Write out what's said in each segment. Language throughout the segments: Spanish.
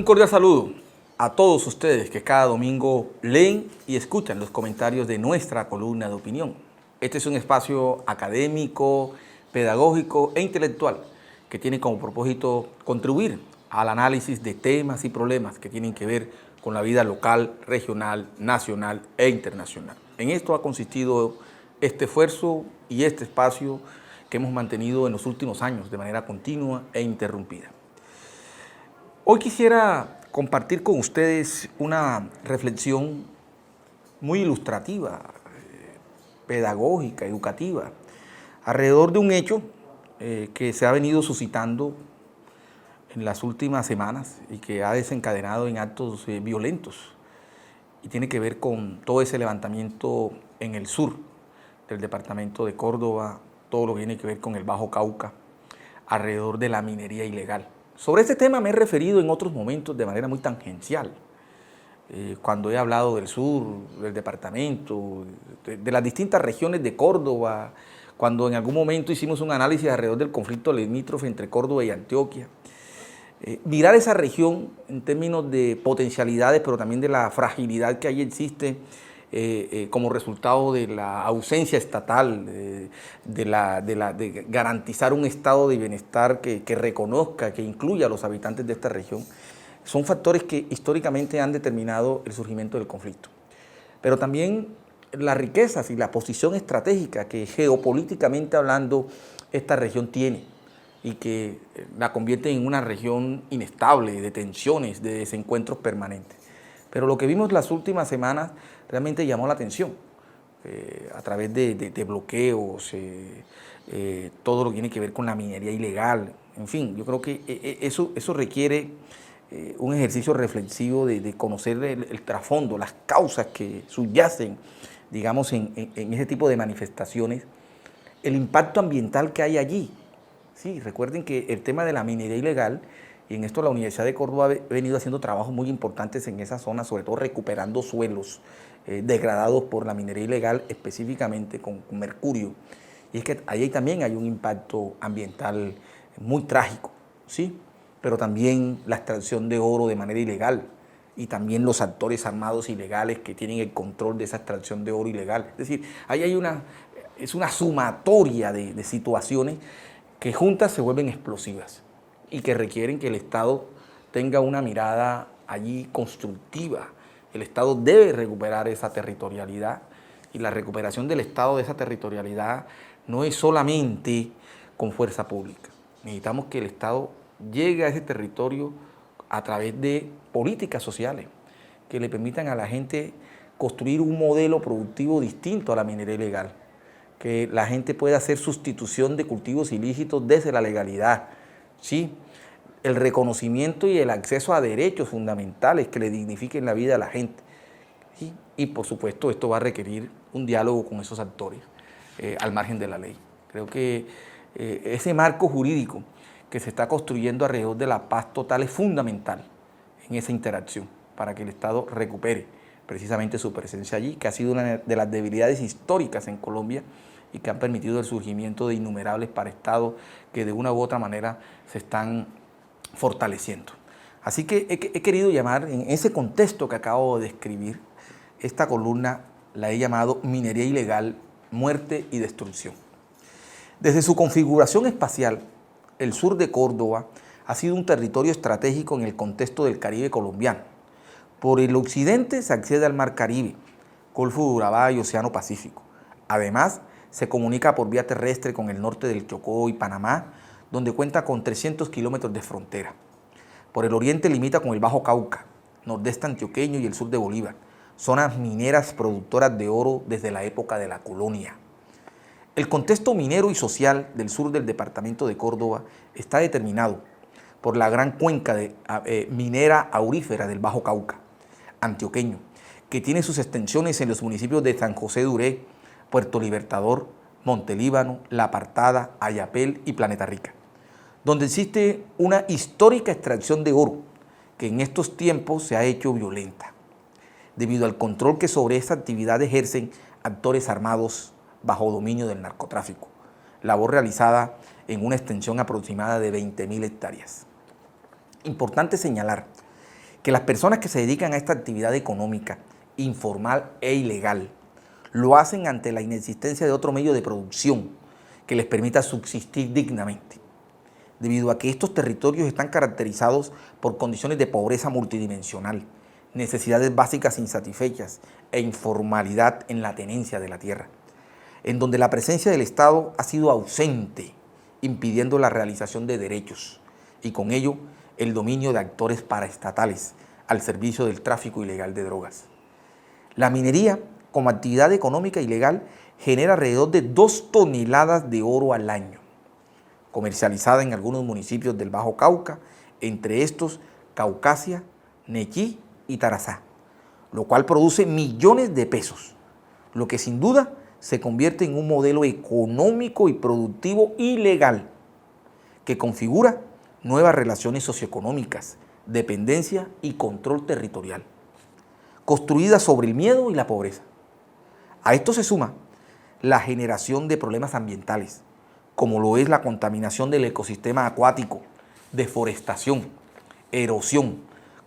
Un cordial saludo a todos ustedes que cada domingo leen y escuchan los comentarios de nuestra columna de opinión. Este es un espacio académico, pedagógico e intelectual que tiene como propósito contribuir al análisis de temas y problemas que tienen que ver con la vida local, regional, nacional e internacional. En esto ha consistido este esfuerzo y este espacio que hemos mantenido en los últimos años de manera continua e interrumpida. Hoy quisiera compartir con ustedes una reflexión muy ilustrativa, pedagógica, educativa, alrededor de un hecho que se ha venido suscitando en las últimas semanas y que ha desencadenado en actos violentos y tiene que ver con todo ese levantamiento en el sur del departamento de Córdoba, todo lo que tiene que ver con el Bajo Cauca, alrededor de la minería ilegal. Sobre este tema me he referido en otros momentos de manera muy tangencial, cuando he hablado del sur, del departamento, de las distintas regiones de Córdoba, cuando en algún momento hicimos un análisis alrededor del conflicto limítrofe entre Córdoba y Antioquia. Mirar esa región en términos de potencialidades, pero también de la fragilidad que ahí existe como resultado de la ausencia estatal, de garantizar un estado de bienestar que reconozca, que incluya a los habitantes de esta región, son factores que históricamente han determinado el surgimiento del conflicto. Pero también las riquezas y la posición estratégica que geopolíticamente hablando esta región tiene y que la convierte en una región inestable, de tensiones, de desencuentros permanentes. Pero lo que vimos las últimas semanas realmente llamó la atención a través de bloqueos, todo lo que tiene que ver con la minería ilegal, en fin, yo creo que eso requiere un ejercicio reflexivo de conocer el trasfondo, las causas que subyacen, digamos, en ese tipo de manifestaciones, el impacto ambiental que hay allí. Sí, recuerden que el tema de la minería ilegal, y en esto la Universidad de Córdoba ha venido haciendo trabajos muy importantes en esa zona, sobre todo recuperando suelos degradados por la minería ilegal, específicamente con mercurio. Y es que ahí también hay un impacto ambiental muy trágico, ¿sí? Pero también la extracción de oro de manera ilegal y también los actores armados ilegales que tienen el control de esa extracción de oro ilegal. Es decir, ahí hay es una sumatoria de situaciones que juntas se vuelven explosivas y que requieren que el Estado tenga una mirada allí constructiva. El Estado debe recuperar esa territorialidad y la recuperación del Estado de esa territorialidad no es solamente con fuerza pública. Necesitamos que el Estado llegue a ese territorio a través de políticas sociales que le permitan a la gente construir un modelo productivo distinto a la minería ilegal, que la gente pueda hacer sustitución de cultivos ilícitos desde la legalidad, ¿sí? El reconocimiento y el acceso a derechos fundamentales que le dignifiquen la vida a la gente. ¿Sí? Y por supuesto esto va a requerir un diálogo con esos actores al margen de la ley. Creo que ese marco jurídico que se está construyendo alrededor de la paz total es fundamental en esa interacción para que el Estado recupere precisamente su presencia allí, que ha sido una de las debilidades históricas en Colombia y que han permitido el surgimiento de innumerables paraestados que de una u otra manera se están fortaleciendo. Así que he querido llamar, en ese contexto que acabo de describir, esta columna la he llamado Minería Ilegal, Muerte y Destrucción. Desde su configuración espacial, el sur de Córdoba ha sido un territorio estratégico en el contexto del Caribe colombiano. Por el occidente se accede al Mar Caribe, Golfo de Urabá y Océano Pacífico. Además, se comunica por vía terrestre con el norte del Chocó y Panamá, donde cuenta con 300 kilómetros de frontera. Por el oriente limita con el Bajo Cauca, nordeste antioqueño y el sur de Bolívar, zonas mineras productoras de oro desde la época de la colonia. El contexto minero y social del sur del departamento de Córdoba está determinado por la gran cuenca minera aurífera del Bajo Cauca, antioqueño, que tiene sus extensiones en los municipios de San José de Uré, Puerto Libertador, Montelíbano, La Apartada, Ayapel y Planeta Rica, donde existe una histórica extracción de oro que en estos tiempos se ha hecho violenta, debido al control que sobre esta actividad ejercen actores armados bajo dominio del narcotráfico, labor realizada en una extensión aproximada de 20.000 hectáreas. Importante señalar que las personas que se dedican a esta actividad económica, informal e ilegal, lo hacen ante la inexistencia de otro medio de producción que les permita subsistir dignamente, debido a que estos territorios están caracterizados por condiciones de pobreza multidimensional, necesidades básicas insatisfechas e informalidad en la tenencia de la tierra, en donde la presencia del Estado ha sido ausente, impidiendo la realización de derechos y con ello el dominio de actores paraestatales al servicio del tráfico ilegal de drogas. La minería, como actividad económica ilegal, genera alrededor de 2 toneladas de oro al año, comercializada en algunos municipios del Bajo Cauca, entre estos Caucasia, Nequí y Tarazá, lo cual produce millones de pesos, lo que sin duda se convierte en un modelo económico y productivo ilegal que configura nuevas relaciones socioeconómicas, dependencia y control territorial, construidas sobre el miedo y la pobreza. A esto se suma la generación de problemas ambientales, como lo es la contaminación del ecosistema acuático, deforestación, erosión,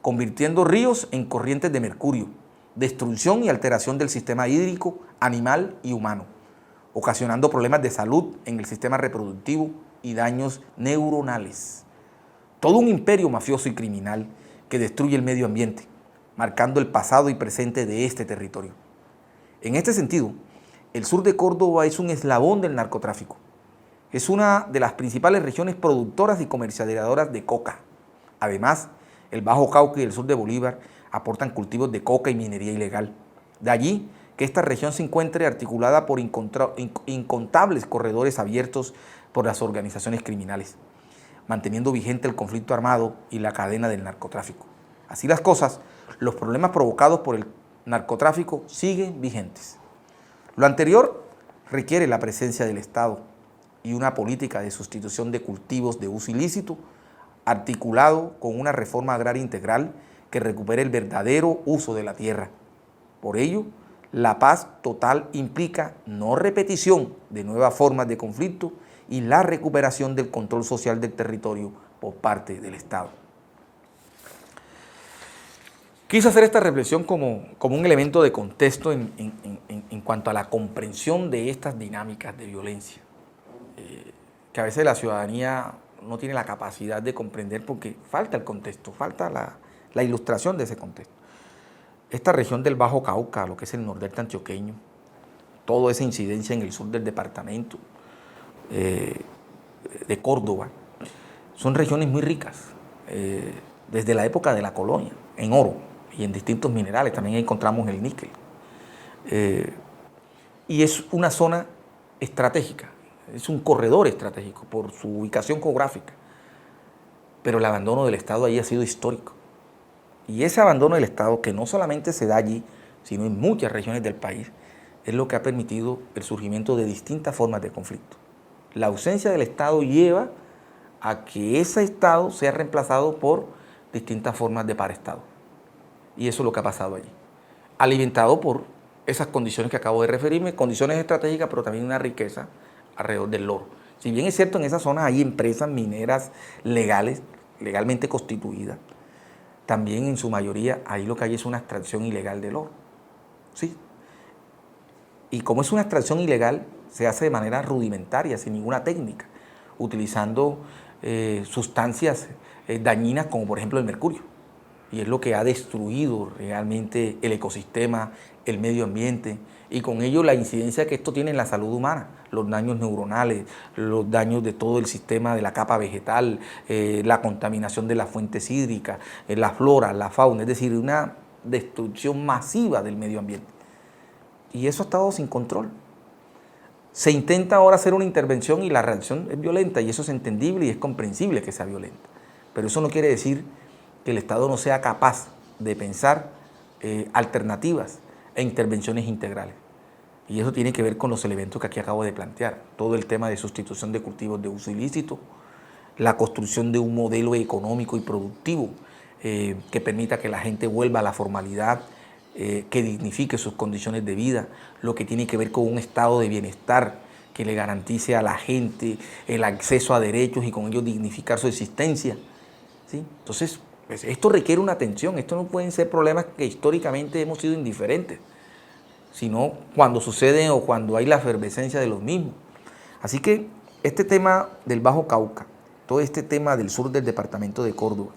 convirtiendo ríos en corrientes de mercurio, destrucción y alteración del sistema hídrico, animal y humano, ocasionando problemas de salud en el sistema reproductivo y daños neuronales. Todo un imperio mafioso y criminal que destruye el medio ambiente, marcando el pasado y presente de este territorio. En este sentido, el sur de Córdoba es un eslabón del narcotráfico. Es una de las principales regiones productoras y comercializadoras de coca. Además, el Bajo Cauca y el sur de Bolívar aportan cultivos de coca y minería ilegal. De allí que esta región se encuentre articulada por incontables corredores abiertos por las organizaciones criminales, manteniendo vigente el conflicto armado y la cadena del narcotráfico. Así las cosas, los problemas provocados por el narcotráfico siguen vigentes. Lo anterior requiere la presencia del Estado y una política de sustitución de cultivos de uso ilícito, articulado con una reforma agraria integral que recupere el verdadero uso de la tierra. Por ello, la paz total implica no repetición de nuevas formas de conflicto y la recuperación del control social del territorio por parte del Estado. Quise hacer esta reflexión como un elemento de contexto en cuanto a la comprensión de estas dinámicas de violencia, que a veces la ciudadanía no tiene la capacidad de comprender porque falta el contexto, falta la ilustración de ese contexto. Esta región del Bajo Cauca, lo que es el nordeste antioqueño, toda esa incidencia en el sur del departamento de Córdoba, son regiones muy ricas, desde la época de la colonia, en oro y en distintos minerales, también encontramos el níquel. Y es una zona estratégica, es un corredor estratégico por su ubicación geográfica, pero el abandono del Estado allí ha sido histórico. Y ese abandono del Estado, que no solamente se da allí, sino en muchas regiones del país, es lo que ha permitido el surgimiento de distintas formas de conflicto. La ausencia del Estado lleva a que ese Estado sea reemplazado por distintas formas de paraestado. Y eso es lo que ha pasado allí, alimentado por esas condiciones que acabo de referirme, condiciones estratégicas, pero también una riqueza alrededor del oro. Si bien es cierto, en esa zona hay empresas mineras legales, legalmente constituidas, también en su mayoría ahí lo que hay es una extracción ilegal del oro. ¿Sí? Y como es una extracción ilegal, se hace de manera rudimentaria, sin ninguna técnica, utilizando sustancias dañinas como por ejemplo el mercurio. Y es lo que ha destruido realmente el ecosistema, el medio ambiente, y con ello la incidencia que esto tiene en la salud humana, los daños neuronales, los daños de todo el sistema de la capa vegetal, la contaminación de las fuentes hídricas, la flora, la fauna, es decir, una destrucción masiva del medio ambiente. Y eso ha estado sin control. Se intenta ahora hacer una intervención y la reacción es violenta, y eso es entendible y es comprensible que sea violenta. Pero eso no quiere decir que el Estado no sea capaz de pensar alternativas e intervenciones integrales. Y eso tiene que ver con los elementos que aquí acabo de plantear. Todo el tema de sustitución de cultivos de uso ilícito, la construcción de un modelo económico y productivo que permita que la gente vuelva a la formalidad, que dignifique sus condiciones de vida, lo que tiene que ver con un estado de bienestar que le garantice a la gente el acceso a derechos y con ello dignificar su existencia. ¿Sí? Entonces, Pues esto requiere una atención, esto no pueden ser problemas que históricamente hemos sido indiferentes, sino cuando suceden o cuando hay la efervescencia de los mismos. Así que este tema del Bajo Cauca, todo este tema del sur del departamento de Córdoba,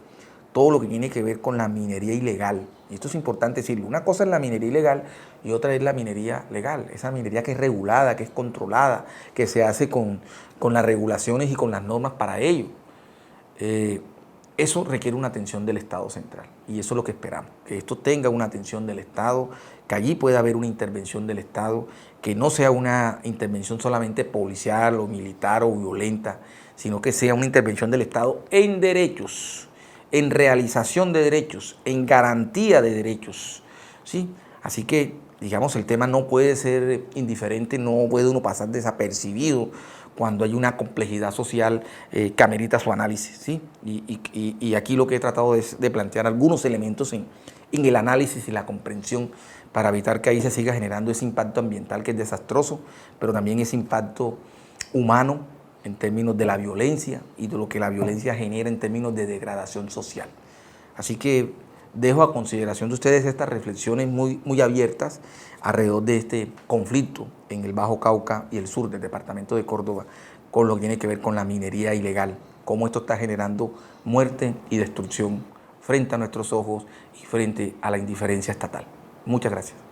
todo lo que tiene que ver con la minería ilegal, y esto es importante decirlo, una cosa es la minería ilegal y otra es la minería legal, esa minería que es regulada, que es controlada, que se hace con las regulaciones y con las normas para ello. Eso requiere una atención del Estado central y eso es lo que esperamos, que esto tenga una atención del Estado, que allí pueda haber una intervención del Estado, que no sea una intervención solamente policial o militar o violenta, sino que sea una intervención del Estado en derechos, en realización de derechos, en garantía de derechos, ¿sí? Así que, digamos, el tema no puede ser indiferente, no puede uno pasar desapercibido cuando hay una complejidad social que amerita su análisis, ¿sí? Y aquí lo que he tratado es de plantear algunos elementos en el análisis y la comprensión para evitar que ahí se siga generando ese impacto ambiental que es desastroso, pero también ese impacto humano en términos de la violencia y de lo que la violencia genera en términos de degradación social. Así que dejo a consideración de ustedes estas reflexiones muy abiertas alrededor de este conflicto en el Bajo Cauca y el sur del departamento de Córdoba, con lo que tiene que ver con la minería ilegal, cómo esto está generando muerte y destrucción frente a nuestros ojos y frente a la indiferencia estatal. Muchas gracias.